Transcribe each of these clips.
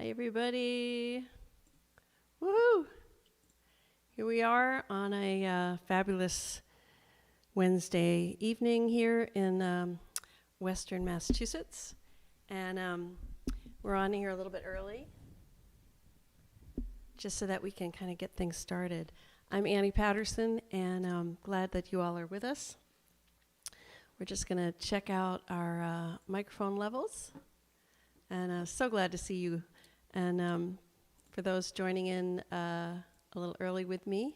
Hi, everybody. Woohoo! Here we are on a fabulous Wednesday evening here in Western Massachusetts. And we're on here a little bit early, just so that we can kind of get things started. I'm Annie Patterson, and I'm glad that you all are with us. We're just going to check out our microphone levels. And so glad to see you. And for those joining in a little early with me,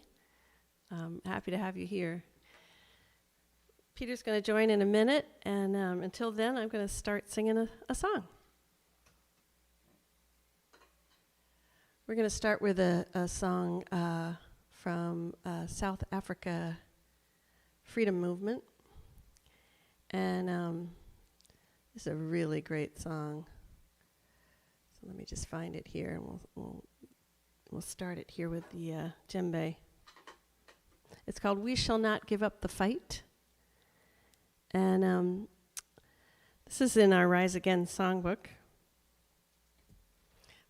happy to have you here. Peter's going to join in a minute, and until then, I'm going to start singing a song. We're going to start with a song from South Africa Freedom Movement. And it's a really great song. So let me just find it here, and we'll start it here with the djembe. It's called "We Shall Not Give Up the Fight," and this is in our Rise Again songbook,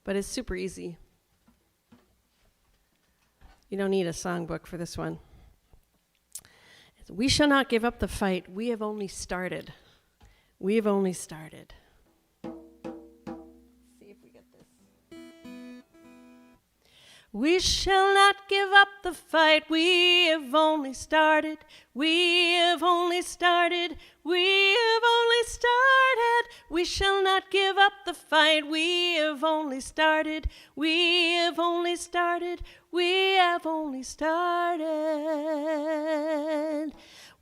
but it's super easy. You don't need a songbook for this one. We shall not give up the fight. We have only started. We have only started. We shall not give up the fight. We have only started. We have only started. We have only started. We shall not give up the fight. We have only started. We have only started. We have only started.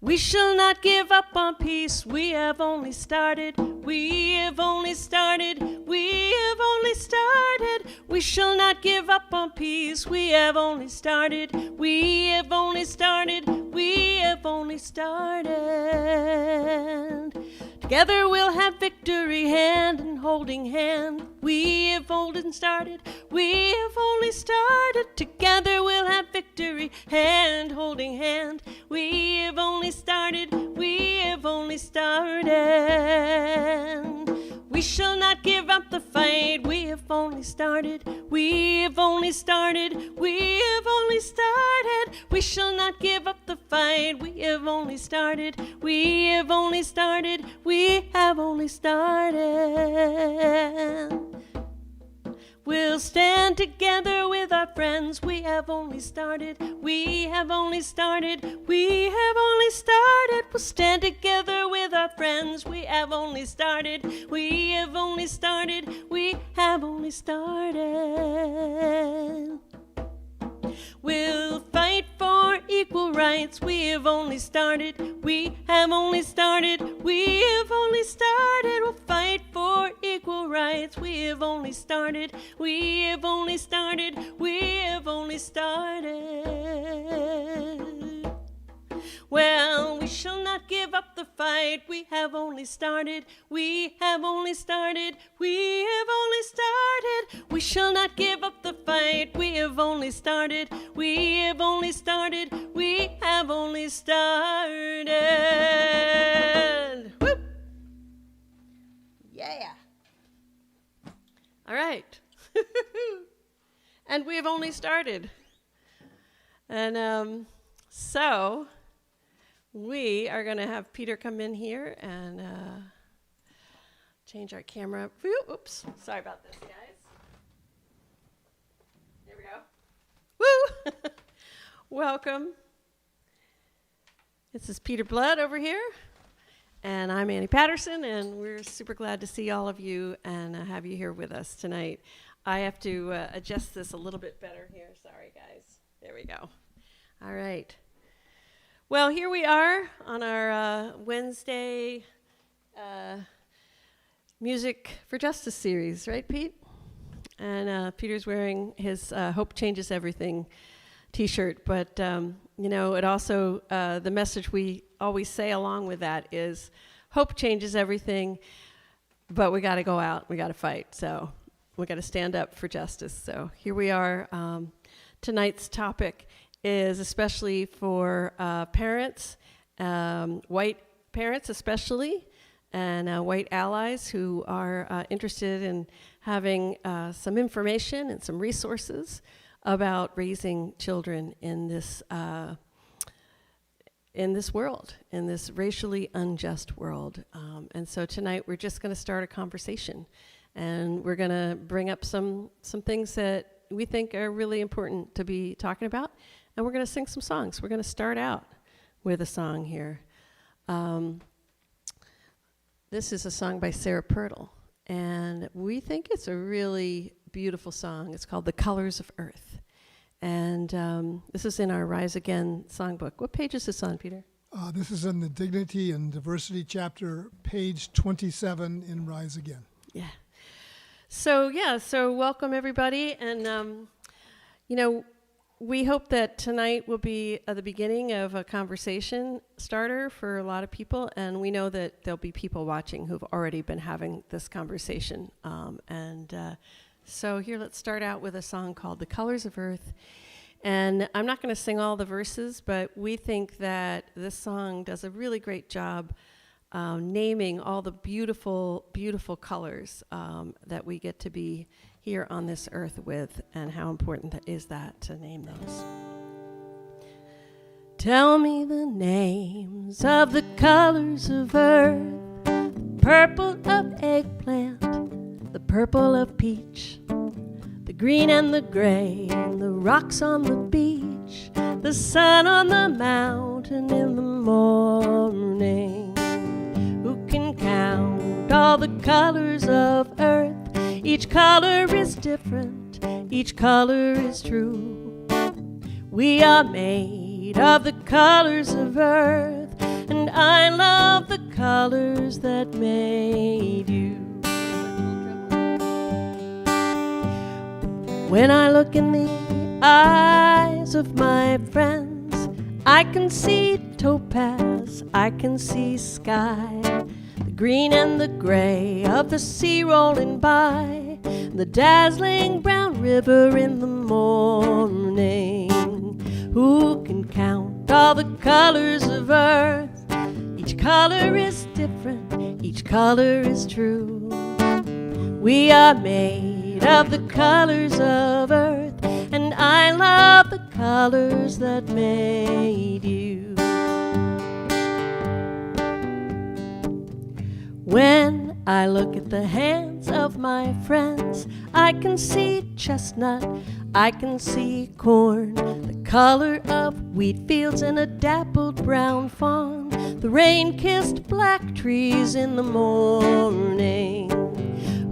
We shall not give up on peace. We have only started. We have only started. We have only started. We shall not give up on peace. We have only started. We have only started. We have only started. Together we'll have victory, hand in holding hand. We have only started. We have only started. Together we'll have victory, hand holding hand. We have only started. We have only started. We shall not give up the fight. We have only started. We have only started. We have only started. We shall not give up the fight. We have only started. We have only started. We have only started. We'll stand together with our friends. We have only started. We have only started. We have only started. We'll stand together with our friends. We have only started. We have only started. We have only started. We'll fight for equal rights. We have only started. We have only started. We have only started. We'll fight for equal rights. We have only started. We have only started. We have only started. Well, we shall not give up the fight. We have only started. We have only started. We have only started. We shall not give up the fight. We have only started. We have only started. We have only started. Whoop! Yeah. All right. And we have only started. And so we are going to have Peter come in here and change our camera. Oops, sorry about this, guys. There we go. Woo! Welcome. This is Peter Blood over here, and I'm Annie Patterson, and we're super glad to see all of you and have you here with us tonight. I have to adjust this a little bit better here. Sorry, guys. There we go. All right. Well, here we are on our Wednesday Music for Justice series, right, Pete? And Peter's wearing his Hope Changes Everything t-shirt, but, it also, the message we always say along with that is hope changes everything, but we got to go out, we got to fight, so we got to stand up for justice. So here we are. Tonight's topic is especially for parents, white parents especially, and white allies who are interested in having some information and some resources about raising children in this world, in this racially unjust world. And so tonight we're just going to start a conversation, and we're going to bring up some things that we think are really important to be talking about, and we're going to sing some songs. We're going to start out with a song here. This is a song by Sarah Purtle, and we think it's a really beautiful song. It's called The Colors of Earth. And this is in our Rise Again songbook. What page is this on, Peter? This is in the Dignity and Diversity chapter, page 27 in Rise Again. Yeah. So welcome everybody. And, we hope that tonight will be the beginning of a conversation starter for a lot of people. And we know that there'll be people watching who've already been having this conversation. So here, let's start out with a song called The Colors of Earth. And I'm not going to sing all the verses, but we think that this song does a really great job naming all the beautiful, beautiful colors that we get to be here on this earth with, and how important that is to name those. Tell me the names of the colors of earth, the purple of eggplant, the purple of peach, the green and the gray, and the rocks on the beach, the sun on the mountain in the morning. Who can count all the colors of earth? Each color is different, each color is true. We are made of the colors of earth, and I love the colors that made you. When I look in the eyes of my friends, I can see topaz, I can see sky, the green and the gray of the sea rolling by, the dazzling brown river in the morning. Who can count all the colors of earth? Each color is different, each color is true. We are made of the colors of earth, and I love the colors that made you. When I look at the hands of my friends, I can see chestnut, I can see corn, the color of wheat fields and a dappled brown fawn, the rain-kissed black trees in the morning.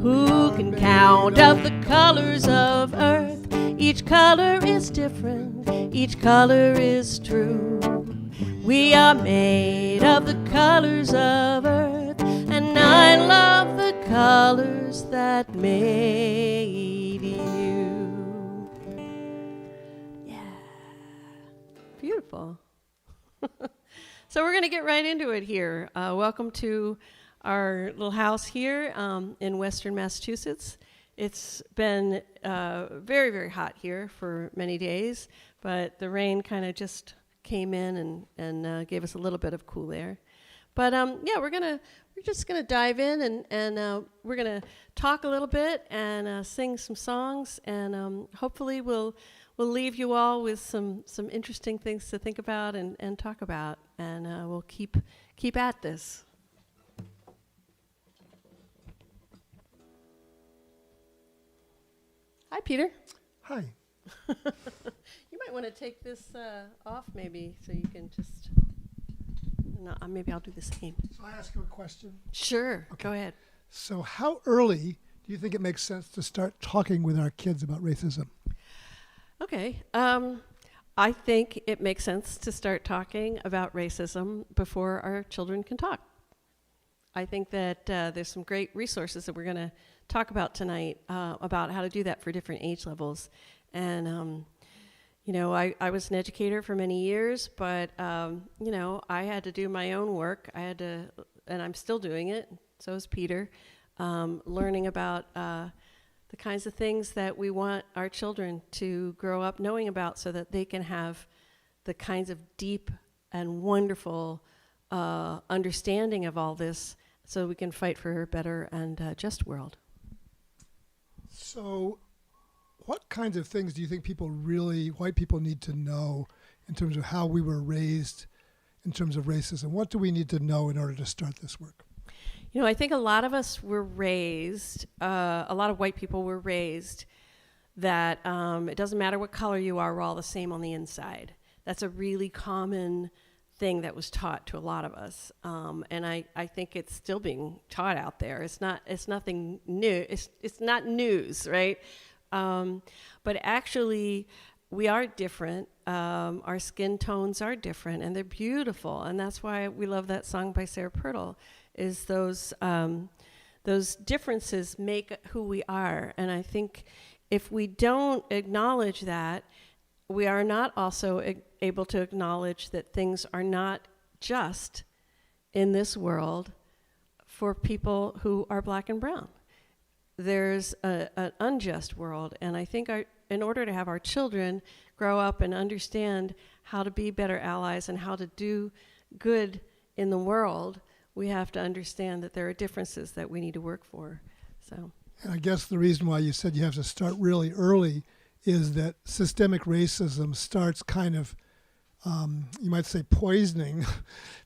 Who can count of the colors of earth? Each color is different, each color is true. We are made of the colors of earth, and I love the colors that made you. Yeah. Beautiful. So we're going to get right into it here. Welcome to our little house here in Western Massachusetts. It's been very, very hot here for many days, but the rain kind of just came in and gave us a little bit of cool air. But we're just gonna dive in and we're gonna talk a little bit and sing some songs, and hopefully we'll leave you all with some interesting things to think about and talk about, and we'll keep at this. Hi, Peter. Hi. You might want to take this off maybe so you can just... No, maybe I'll do the same. So I ask you a question? Sure. Okay. Go ahead. So how early do you think it makes sense to start talking with our kids about racism? Okay. I think it makes sense to start talking about racism before our children can talk. I think that there's some great resources that we're going to talk about tonight about how to do that for different age levels. And, I was an educator for many years, but, I had to do my own work. And I'm still doing it. So is Peter, learning about the kinds of things that we want our children to grow up knowing about so that they can have the kinds of deep and wonderful understanding of all this so we can fight for a better and just world. So what kinds of things do you think white people need to know in terms of how we were raised in terms of racism? What do we need to know in order to start this work? You know, I think a lot of us were raised, a lot of white people were raised that it doesn't matter what color you are, we're all the same on the inside. That's a really common thing that was taught to a lot of us. And I think it's still being taught out there. It's nothing new. It's not news, right? But actually, we are different. Our skin tones are different, and they're beautiful. And that's why we love that song by Sarah Purtle, is those differences make who we are. And I think if we don't acknowledge that, we are not also able to acknowledge that things are not just in this world for people who are black and brown. There's an unjust world, and I think in order to have our children grow up and understand how to be better allies and how to do good in the world, we have to understand that there are differences that we need to work for. So, and I guess the reason why you said you have to start really early is that systemic racism starts kind of, you might say, poisoning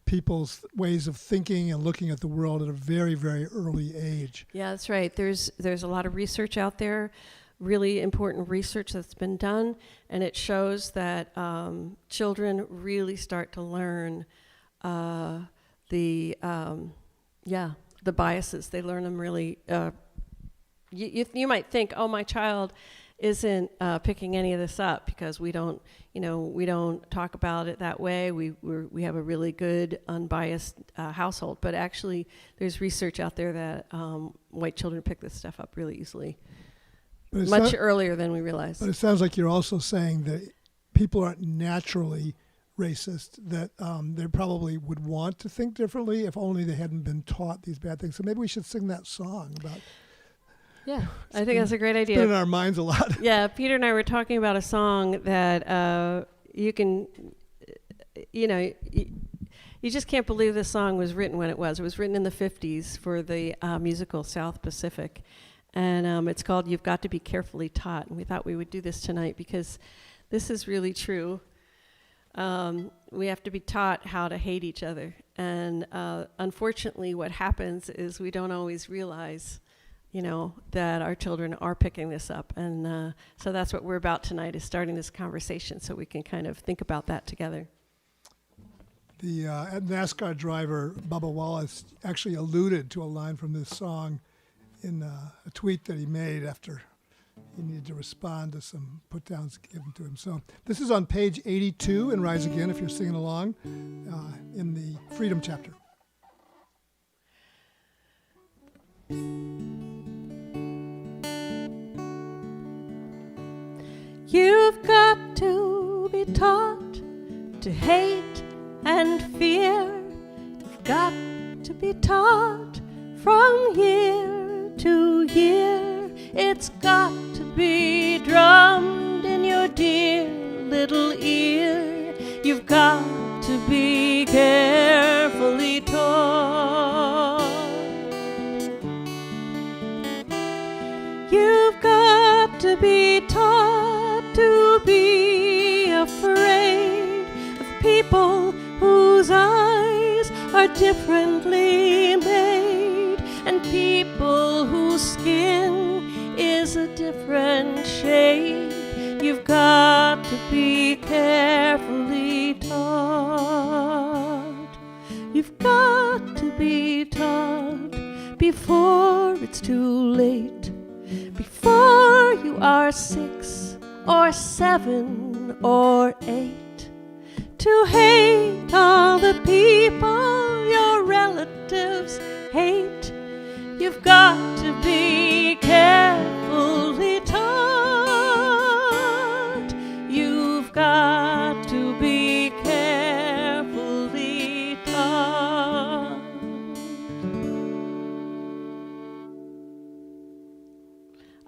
people's ways of thinking and looking at the world at a very, very early age. Yeah, that's right. There's a lot of research out there, really important research that's been done, and it shows that children really start to learn the biases. They learn them really. You might think, oh, my child isn't picking any of this up because we don't talk about it that way. We have a really good, unbiased household. But actually, there's research out there that white children pick this stuff up really easily, much earlier than we realize. But it sounds like you're also saying that people aren't naturally racist, that they probably would want to think differently if only they hadn't been taught these bad things. So maybe we should sing that song about. Yeah, I think that's a great idea. It's been in our minds a lot. Yeah, Peter and I were talking about a song that you can, you just can't believe this song was written when it was. It was written in the 50s for the musical South Pacific. And it's called You've Got to Be Carefully Taught. And we thought we would do this tonight because this is really true. We have to be taught how to hate each other. And unfortunately, what happens is we don't always realize, that our children are picking this up. And so that's what we're about tonight, is starting this conversation so we can kind of think about that together. The NASCAR driver, Bubba Wallace, actually alluded to a line from this song in a tweet that he made after he needed to respond to some put-downs given to him. So this is on page 82 in Rise Again, if you're singing along, in the Freedom chapter. You've got to be taught to hate and fear. You've got to be taught from year to year. It's got to be drummed in your dear little ear. You've got to be carefully taught. You've got to be taught to be afraid of people whose eyes are differently made, and people whose skin is a different shade. You've got to be carefully taught. You've got to be taught before it's too late, before you are 6 or 7 or 8, to hate all the people your relatives hate. You've got to be carefully taught. You've got to be carefully taught.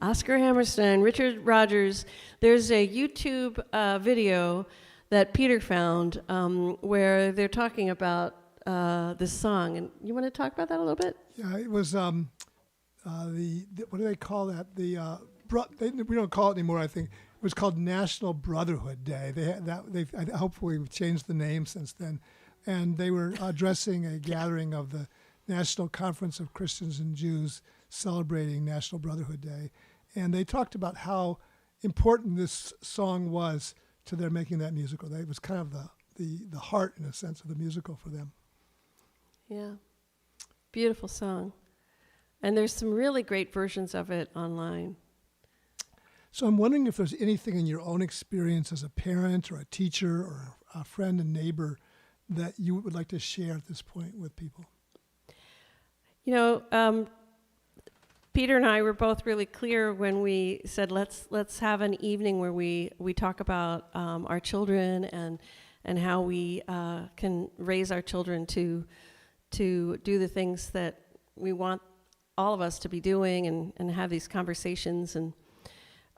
Oscar Hammerstein, Richard Rogers. There's a YouTube video that Peter found where they're talking about this song. And you want to talk about that a little bit? Yeah, it was what do they call that? We don't call it anymore. I think it was called National Brotherhood Day. They had that. Hopefully we've changed the name since then, and they were addressing a gathering of the National Conference of Christians and Jews celebrating National Brotherhood Day, and they talked about how important this song was to their making that musical. It was kind of the heart, in a sense, of the musical for them. Yeah. Beautiful song. And there's some really great versions of it online. So I'm wondering if there's anything in your own experience as a parent or a teacher or a friend and neighbor that you would like to share at this point with people. You know, Peter and I were both really clear when we said let's have an evening where we talk about our children and how we can raise our children to do the things that we want all of us to be doing and have these conversations. And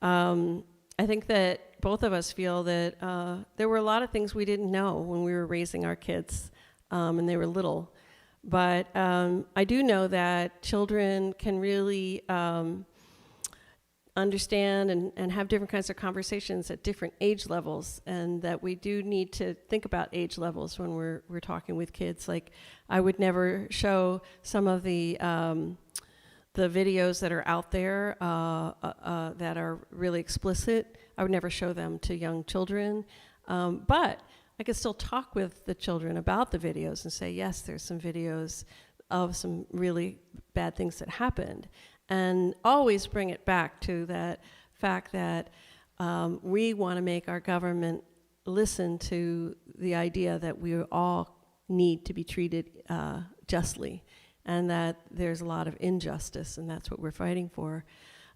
I think that both of us feel that there were a lot of things we didn't know when we were raising our kids and they were little. But I do know that children can really understand and have different kinds of conversations at different age levels, and that we do need to think about age levels when we're talking with kids. Like, I would never show some of the videos that are out there that are really explicit. I would never show them to young children, but I could still talk with the children about the videos and say, yes, there's some videos of some really bad things that happened. And always bring it back to that fact that we want to make our government listen to the idea that we all need to be treated justly, and that there's a lot of injustice, and that's what we're fighting for.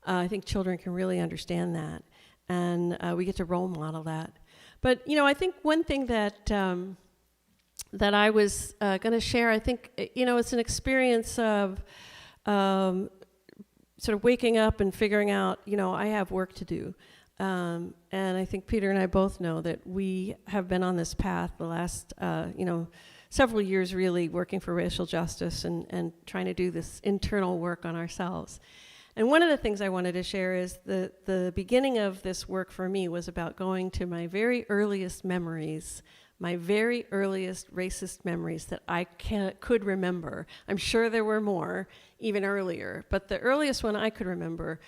I think children can really understand that, and we get to role model that. But, you know, I think one thing that that I was going to share, I think, you know, it's an experience of sort of waking up and figuring out, you know, I have work to do. And I think Peter and I both know that we have been on this path the last, you know, several years really working for racial justice and trying to do this internal work on ourselves. And one of the things I wanted to share is the beginning of this work for me was about going to my very earliest memories, my very earliest racist memories that I could remember. I'm sure there were more, even earlier, but the earliest one I could remember,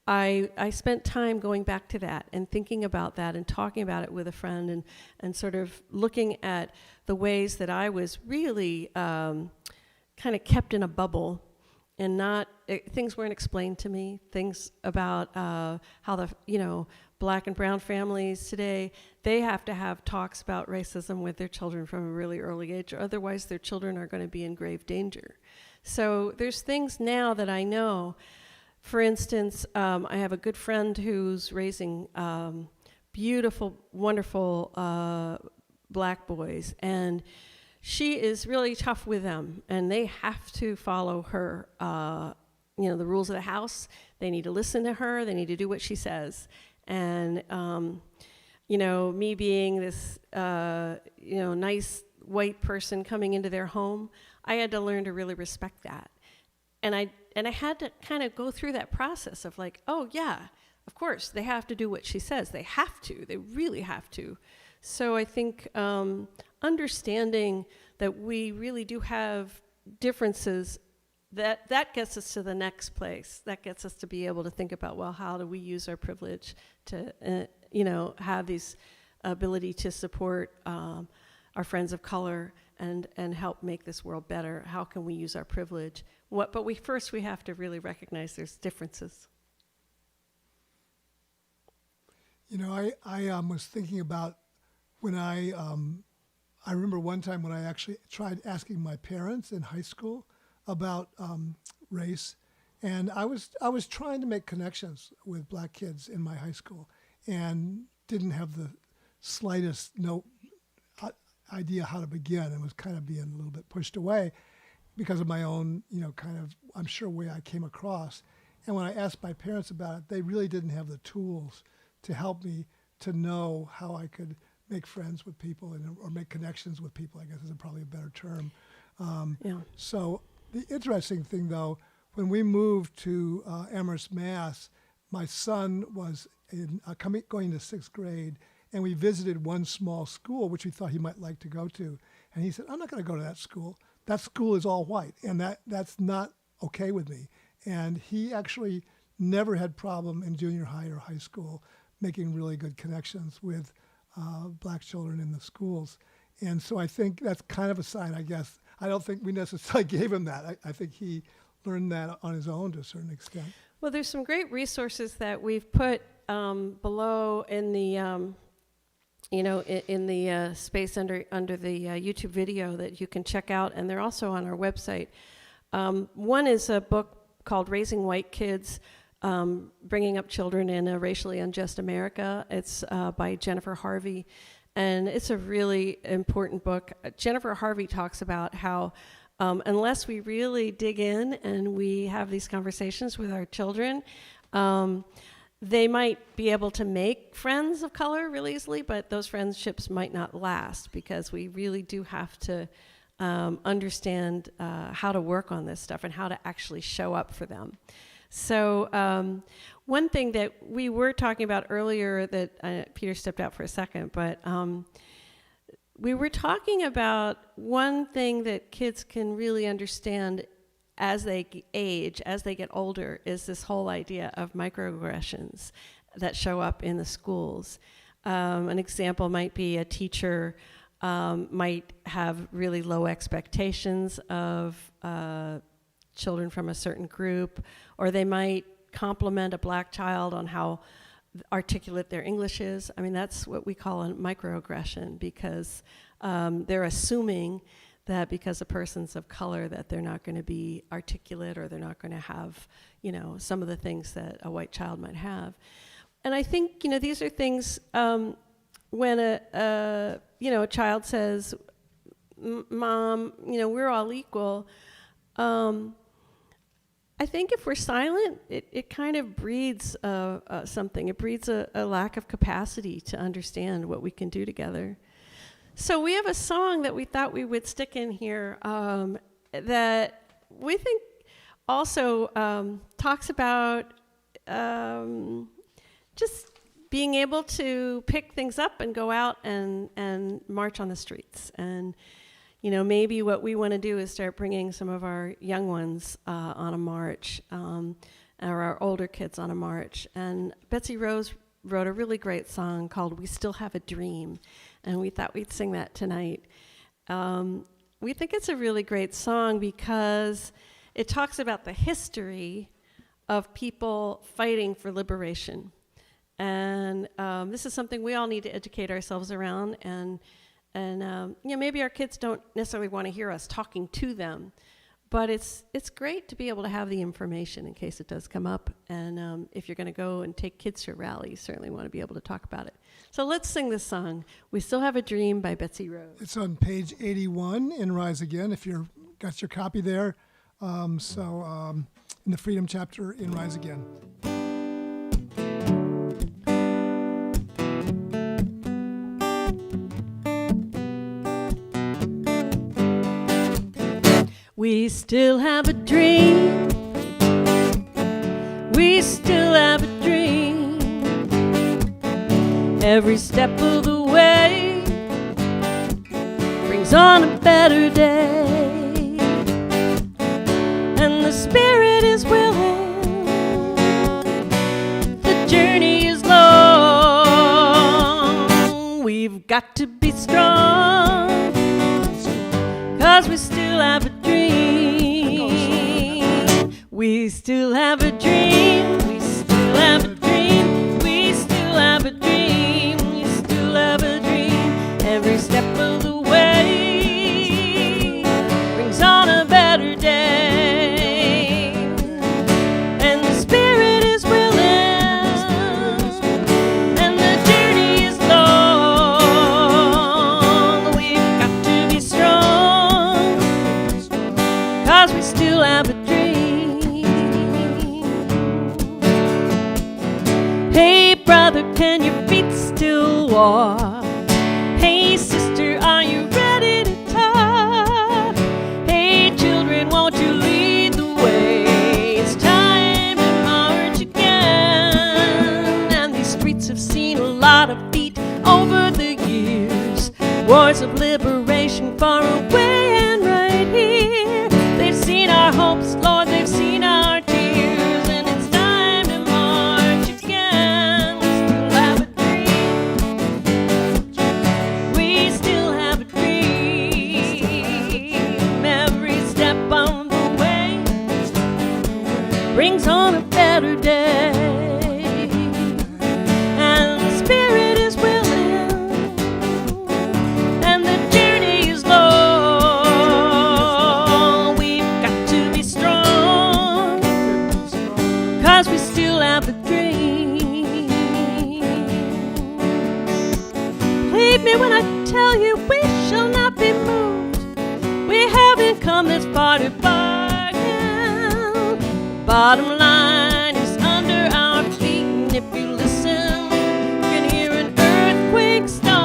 I spent time going back to that and thinking about that and talking about it with a friend and sort of looking at the ways that I was really kind of kept in a bubble and things weren't explained to me, things about how the, you know, Black and brown families today, they have to have talks about racism with their children from a really early age, or otherwise their children are going to be in grave danger. So there's things now that I know. For instance, I have a good friend who's raising beautiful, wonderful Black boys, and she is really tough with them, and they have to follow her, you know, the rules of the house. They need to listen to her. They need to do what she says. And, you know, me being this, you know, nice white person coming into their home, I had to learn to really respect that. And I had to kind of go through that process of like, oh, yeah, of course, they have to do what she says. They have to. They really have to. So I think understanding that we really do have differences, that gets us to the next place. That gets us to be able to think about, well, how do we use our privilege to, you know, have these ability to support our friends of color and help make this world better? How can we use our privilege? But we have to really recognize there's differences. You know, I was thinking about when I remember one time when I actually tried asking my parents in high school about race, and I was trying to make connections with Black kids in my high school, and didn't have the slightest idea how to begin, and was kind of being a little bit pushed away because of my own, you know, kind of, I'm sure, way I came across. And when I asked my parents about it, they really didn't have the tools to help me to know how I could make friends with people or make connections with people, I guess is probably a better term. Yeah. So The interesting thing, though, when we moved to Amherst, Mass., my son was going to 6th grade, and we visited one small school, which we thought he might like to go to. And he said, I'm not going to go to that school. That school is all white, and that's not okay with me. And he actually never had problem in junior high or high school making really good connections with black children in the schools. And so I think that's kind of a sign, I guess. I don't think we necessarily gave him that. I think he learned that on his own to a certain extent. Well, there's some great resources that we've put below in the, in the space under the YouTube video that you can check out, and they're also on our website. One is a book called Raising White Kids, Bringing Up Children in a Racially Unjust America. It's by Jennifer Harvey, and it's a really important book. Jennifer Harvey talks about how unless we really dig in and we have these conversations with our children, they might be able to make friends of color really easily, but those friendships might not last because we really do have to understand how to work on this stuff and how to actually show up for them. So one thing that we were talking about earlier that Peter stepped out for a second, but we were talking about one thing that kids can really understand as they age, as they get older, is this whole idea of microaggressions that show up in the schools. An example might be a teacher might have really low expectations of children from a certain group, or they might compliment a black child on how articulate their English is. I mean, that's what we call a microaggression, because they're assuming that because a person's of color that they're not going to be articulate, or they're not going to have, some of the things that a white child might have. And I think, these are things when a child says, Mom, we're all equal, I think if we're silent, it kind of breeds something. It breeds a lack of capacity to understand what we can do together. So we have a song that we thought we would stick in here that we think also talks about just being able to pick things up and go out and march on the streets. And maybe what we want to do is start bringing some of our young ones on a march, or our older kids on a march. And Betsy Rose wrote a really great song called We Still Have a Dream, and we thought we'd sing that tonight. We think it's a really great song because it talks about the history of people fighting for liberation. And this is something we all need to educate ourselves around, and maybe our kids don't necessarily want to hear us talking to them, but it's great to be able to have the information in case it does come up. And if you're going to go and take kids to a rally, you certainly want to be able to talk about it. So let's sing this song, We Still Have a Dream by Betsy Rose. It's on page 81 in Rise Again, if you've got your copy there. In the Freedom chapter in Rise Again. We still have a dream. We still have a dream. Every step of the way brings on a better day. And the spirit is willing. The journey is long. We've got to be strong, 'cause we still have a dream. We still have a dream. We still have a dream. We still have a dream. We still have a dream. Every step of the way brings on a better day. And the spirit is willing. And the journey is long. We've got to be strong, 'cause we still have a dream. Wars of liberation far away and right here. They've seen our hopes, Lord, they've seen our tears, and it's time to march again. We still have a dream. Every step on the way brings on a better day. And the spirit is willing, and the journey is long. We've got to be strong, 'cause we still have a dream. Believe me when I tell you we shall not be moved. We haven't come this far to bargain. Bottom line is under our feet, and if you listen, you can hear an earthquake starting.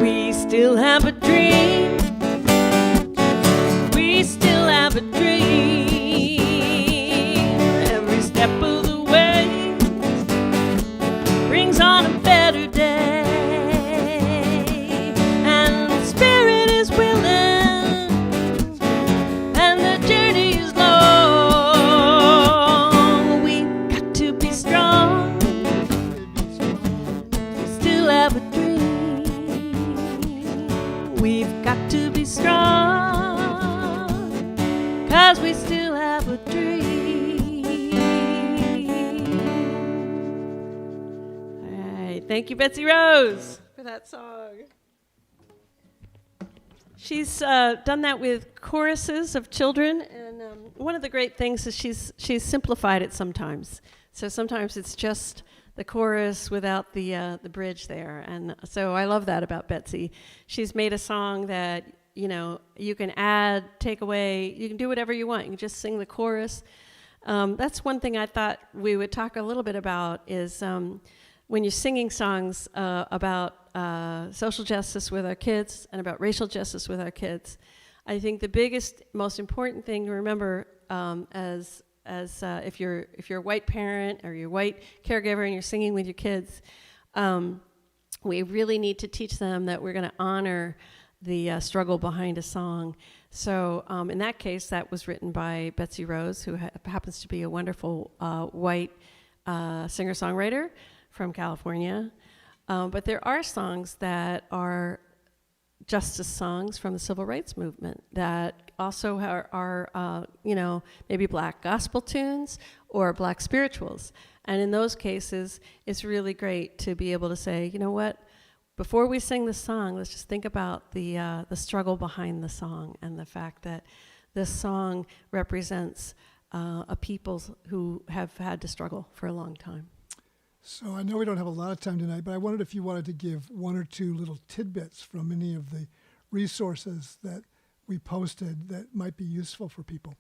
We still have a dream. We still have a dream. Every step of the way brings on a better day. And the spirit is willing, and the journey is long. We've got to be strong. We still have a dream. We've got to be strong, 'cause we still have a dream. All right. Thank you, Betsy Rose, for that song. She's done that with choruses of children, and one of the great things is she's simplified it sometimes. So sometimes it's just the chorus without the bridge there, and so I love that about Betsy. She's made a song that, you know, you can add, take away, you can do whatever you want. You can just sing the chorus. That's one thing I thought we would talk a little bit about is when you're singing songs about social justice with our kids and about racial justice with our kids. I think the biggest, most important thing to remember as if you're a white parent or you're a white caregiver and you're singing with your kids, we really need to teach them that we're going to honor the struggle behind a song. So in that case, that was written by Betsy Rose, who happens to be a wonderful white singer-songwriter from California. But there are songs that are justice songs from the civil rights movement that also are you know, maybe black gospel tunes or black spirituals. And in those cases, it's really great to be able to say, you know what, before we sing the song, let's just think about the struggle behind the song and the fact that this song represents a people who have had to struggle for a long time. So I know we don't have a lot of time tonight, but I wondered if you wanted to give one or two little tidbits from any of the resources that we posted that might be useful for people.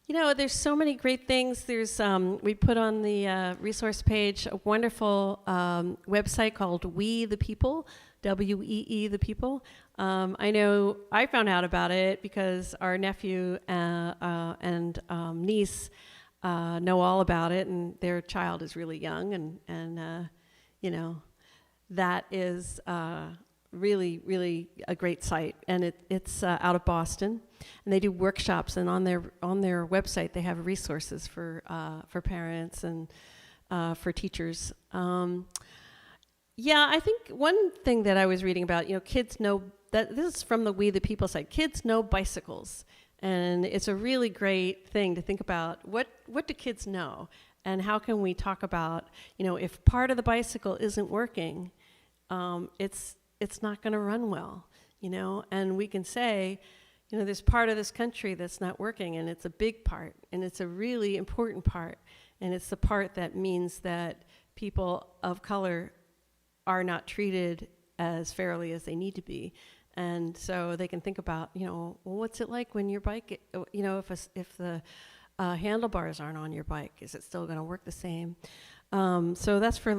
You know, there's so many great things. There's we put on the resource page a wonderful website called We the People, WEE the People. I know I found out about it because our nephew and niece know all about it, and their child is really young, and you know, that is really, really a great site, and it's out of Boston, and they do workshops, and on their website they have resources for parents and for teachers. Yeah, I think one thing that I was reading about, you know, kids know that this is from the We the People site. Kids know bicycles. And it's a really great thing to think about. What do kids know? And how can we talk about, you know, if part of the bicycle isn't working, it's not going to run well, you know? And we can say, you know, there's part of this country that's not working, and it's a big part, and it's a really important part. And it's the part that means that people of color are not treated as fairly as they need to be. And so they can think about, you know, well, what's it like when your bike, you know, if the handlebars aren't on your bike, is it still going to work the same? So that's for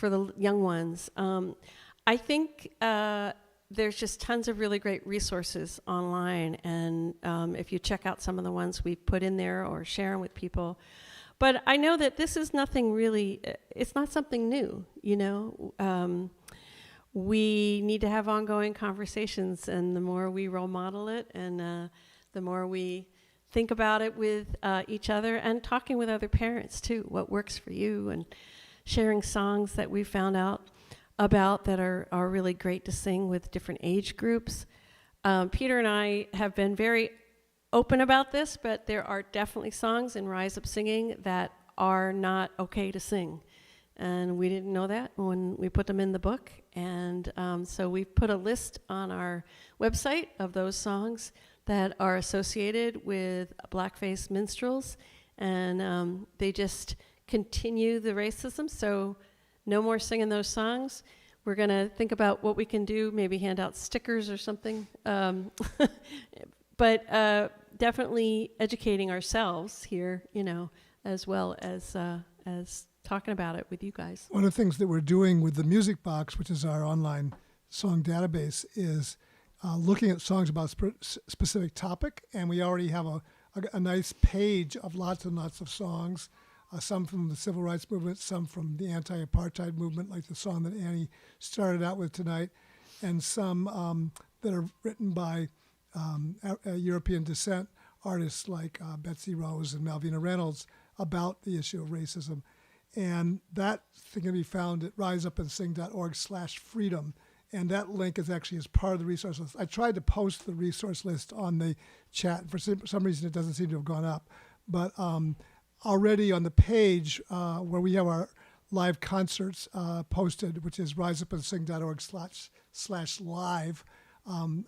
the young ones. I think there's just tons of really great resources online, and if you check out some of the ones we put in there or share them with people. But I know that this is nothing really, it's not something new, you know. We need to have ongoing conversations, and the more we role model it, and the more we think about it with each other, and talking with other parents too, what works for you, and sharing songs that we found out about that are really great to sing with different age groups. Peter and I have been very open about this, but there are definitely songs in Rise Up Singing that are not okay to sing. And we didn't know that when we put them in the book. And so we've put a list on our website of those songs that are associated with blackface minstrels. And they just continue the racism. So no more singing those songs. We're going to think about what we can do, maybe hand out stickers or something. But definitely educating ourselves here, you know, as well as talking about it with you guys. One of the things that we're doing with the Music Box, which is our online song database, is looking at songs about a specific topic, and we already have a nice page of lots and lots of songs, some from the civil rights movement, some from the anti-apartheid movement, like the song that Annie started out with tonight, and some that are written by European descent artists like Betsy Rose and Malvina Reynolds about the issue of racism. And that can be found at riseupandsing.org/freedom. And that link is actually as part of the resource list. I tried to post the resource list on the chat. For some reason, it doesn't seem to have gone up. But already on the page where we have our live concerts posted, which is riseupandsing.org/live,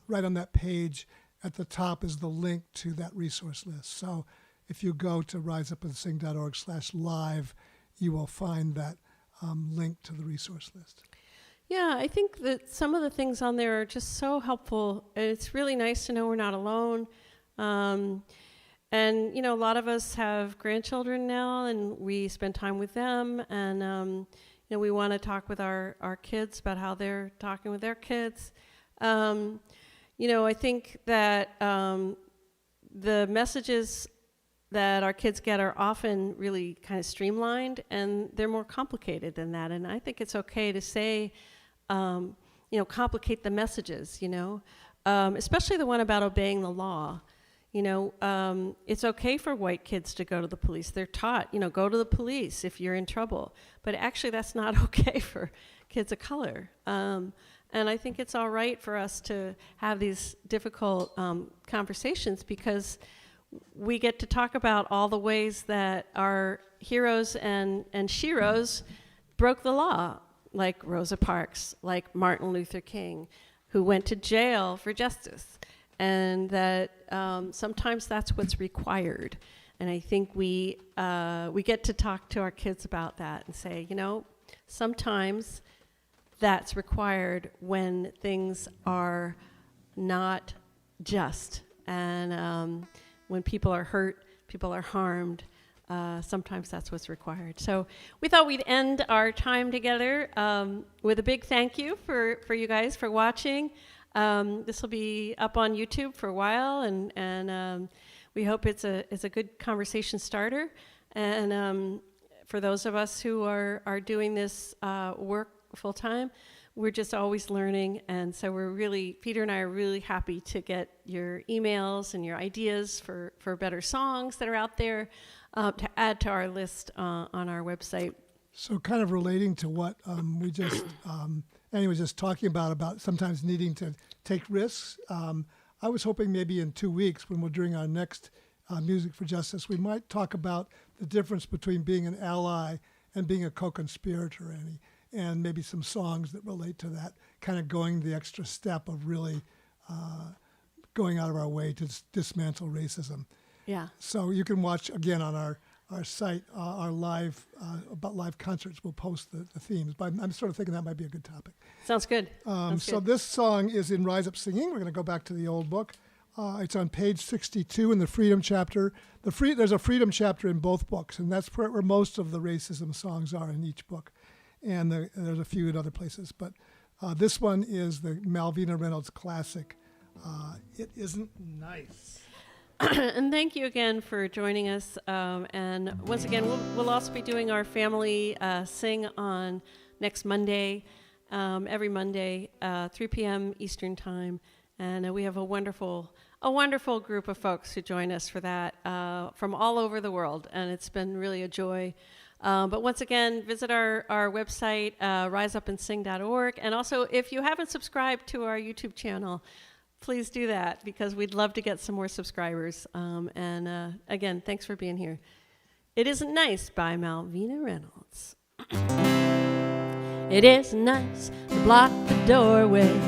right on that page at the top is the link to that resource list. So if you go to riseupandsing.org/live, you will find that link to the resource list. Yeah, I think that some of the things on there are just so helpful. And it's really nice to know we're not alone. And, you know, a lot of us have grandchildren now, and we spend time with them. And, you know, we want to talk with our kids about how they're talking with their kids. You know, I think that the messages that our kids get are often really kind of streamlined, and they're more complicated than that. And I think it's okay to say, you know, complicate the messages, you know, especially the one about obeying the law. You know, it's okay for white kids to go to the police. They're taught, you know, go to the police if you're in trouble. But actually, that's not okay for kids of color. And I think it's all right for us to have these difficult conversations, because we get to talk about all the ways that our heroes and sheroes broke the law, like Rosa Parks, like Martin Luther King, who went to jail for justice. And that sometimes that's what's required. And I think we get to talk to our kids about that and say, you know, sometimes that's required when things are not just. And when people are hurt, people are harmed, sometimes that's what's required. So we thought we'd end our time together with a big thank you for you guys for watching. This will be up on YouTube for a while, and we hope it's a good conversation starter. And for those of us who are doing this work full time, we're just always learning, and so Peter and I are really happy to get your emails and your ideas for better songs that are out there to add to our list on our website. So kind of relating to what we just, Annie was just talking about sometimes needing to take risks. I was hoping maybe in 2 weeks, when we're doing our next Music for Justice, we might talk about the difference between being an ally and being a co-conspirator, Annie. And maybe some songs that relate to that, kind of going the extra step of really going out of our way to dismantle racism. Yeah. So you can watch, again, on our site, our live concerts. We'll post the themes. But I'm sort of thinking that might be a good topic. Sounds good. So this song is in Rise Up Singing. We're going to go back to the old book. It's on page 62 in the Freedom chapter. There's a Freedom chapter in both books, and that's where most of the racism songs are in each book. And there's a few in other places. But this one is the Malvina Reynolds classic, It Isn't Nice. And thank you again for joining us. And once again, we'll also be doing our family sing on next Monday, every Monday, 3 p.m. Eastern Time. And we have a wonderful group of folks who join us for that from all over the world. And it's been really a joy. But once again, visit our website, riseupandsing.org. And also, if you haven't subscribed to our YouTube channel, please do that, because we'd love to get some more subscribers. And again, thanks for being here. It Isn't Nice by Malvina Reynolds. It isn't nice to block the doorway.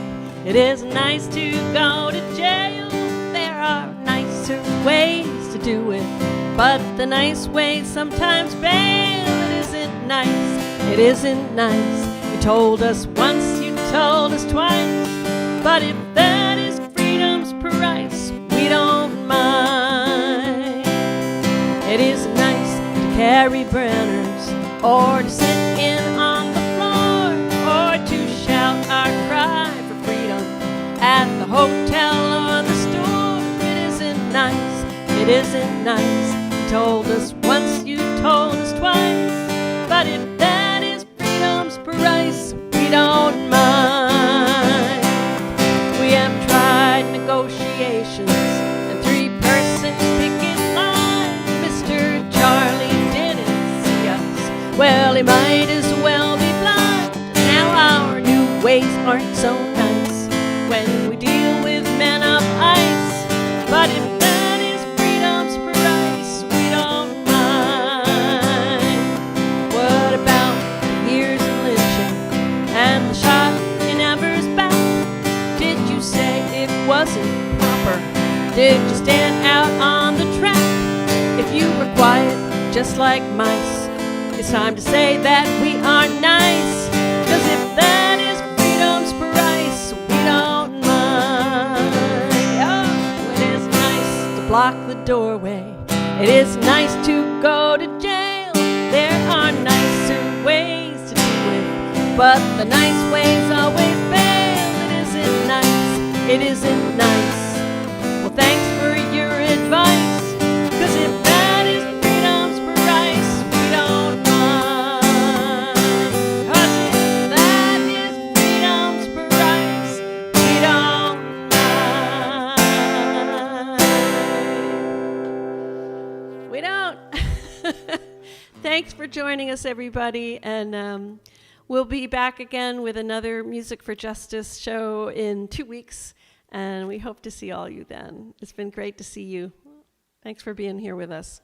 It isn't nice to go to jail. There are nicer ways to do it, but the nice ways sometimes fail. It isn't nice. It isn't nice. You told us once, you told us twice, but if that is freedom's price, we don't mind. It isn't nice to carry banners, or to sit in on the floor, or to shout our cry for freedom at the hotel or the store. It isn't nice. It isn't nice. You told us once, you told us twice, but if that is freedom's price, we don't mind. We have tried negotiations and 3 persons picket line. Mr. Charlie didn't see us. Well, he might as well be blind. Now our new ways aren't so nice when we deal with men of ice. But if that is freedom's price, we don't mind. What about the years of lynching and the shot in Amber's back? Did you say it wasn't proper? Did you stand out on the track? If you were quiet, just like mice, it's time to say that we are nice. 'Cause if that is freedom's price, we don't mind. Oh, it is nice to block the doorway. It is nice to go to jail. There are nicer ways to do it, but the nice ways always fail. It isn't nice. It isn't nice. Well, thanks for your advice. 'Cause if that is freedom's price, we don't mind. 'Cause if that is freedom's price, we don't mind. We don't. Thanks for joining us, everybody. And we'll be back again with another Music for Justice show in 2 weeks. And we hope to see all you then. It's been great to see you. Thanks for being here with us.